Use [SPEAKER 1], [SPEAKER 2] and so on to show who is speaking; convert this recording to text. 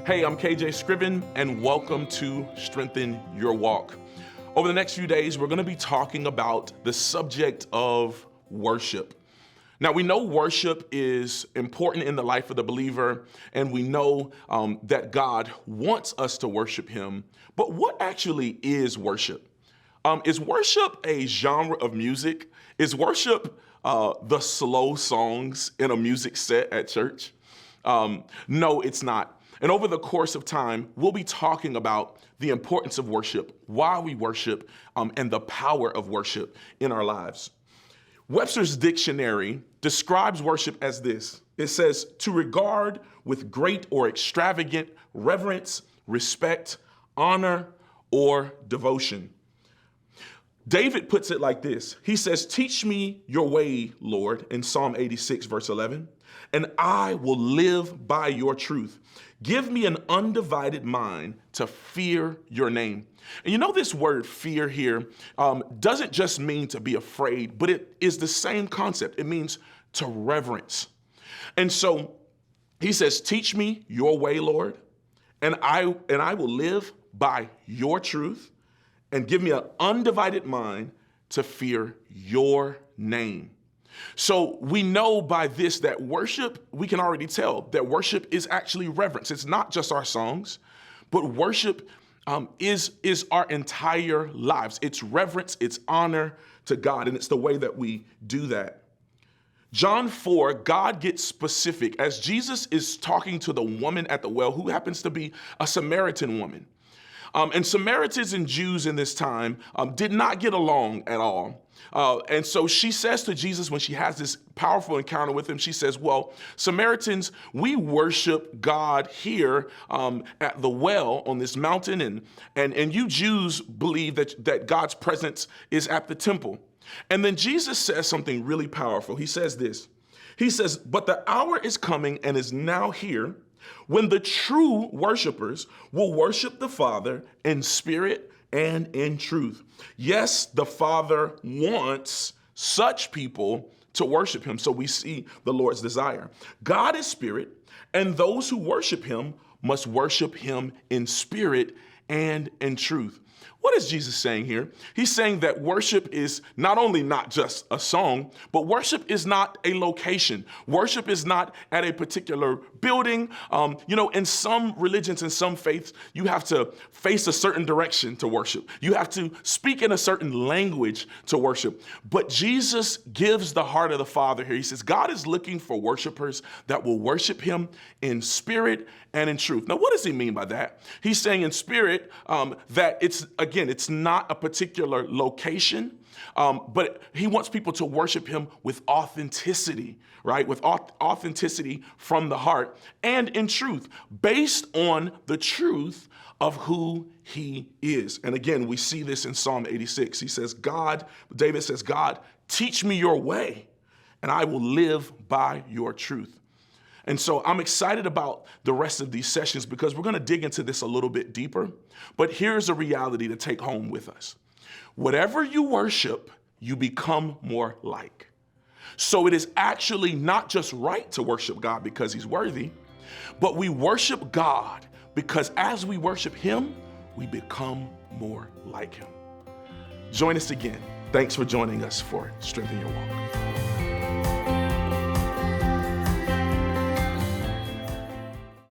[SPEAKER 1] Hey, I'm KJ Scriven, and welcome to Strengthen Your Walk. Over the next few days, we're going to be talking about the subject of worship. Now, we know worship is important in the life of the believer, and we know that God wants us to worship Him. But what actually is worship? Is worship a genre of music? Is worship the slow songs in a music set at church? No, it's not. And over the course of time, we'll be talking about the importance of worship, why we worship, and the power of worship in our lives. Webster's dictionary describes worship as this. It says, to regard with great or extravagant reverence, respect, honor, or devotion. David puts it like this. He says, teach me your way, Lord, in Psalm 86, verse 11, and I will live by your truth. Give me an undivided mind to fear your name. And you know, this word fear here doesn't just mean to be afraid, but it is the same concept. It means to reverence. And so he says, teach me your way, Lord, and I will live by your truth, and give me an undivided mind to fear your name. So we know by this that worship, we can already tell that worship is actually reverence. It's not just our songs, but worship is our entire lives. It's reverence, it's honor to God, and it's the way that we do that. John 4, God gets specific as Jesus is talking to the woman at the well, who happens to be a Samaritan woman. And Samaritans and Jews in this time did not get along at all. And so she says to Jesus, when she has this powerful encounter with him, she says, well, Samaritans, we worship God here at the well on this mountain. And you Jews believe that God's presence is at the temple. And then Jesus says something really powerful. He says this. He says, but the hour is coming and is now here when the true worshipers will worship the Father in spirit and in truth. Yes, the Father wants such people to worship him. So we see the Lord's desire. God is spirit, and those who worship him must worship him in spirit and in truth. What is Jesus saying here? He's saying that worship is not only not just a song, but worship is not a location. Worship is not at a particular building. In some religions and some faiths, you have to face a certain direction to worship. You have to speak in a certain language to worship. But Jesus gives the heart of the Father here. He says, God is looking for worshipers that will worship him in spirit and in truth. Now, what does he mean by that? He's saying in spirit that it's not a particular location, but he wants people to worship him with authenticity, right? With authenticity from the heart and in truth, based on the truth of who he is. And again, we see this in Psalm 86. He says, David says, God, teach me your way, and I will live by your truth. And so I'm excited about the rest of these sessions because we're going to dig into this a little bit deeper. But here's a reality to take home with us. Whatever you worship, you become more like. So it is actually not just right to worship God because he's worthy, but we worship God because as we worship him, we become more like him. Join us again. Thanks for joining us for Strengthen Your Walk.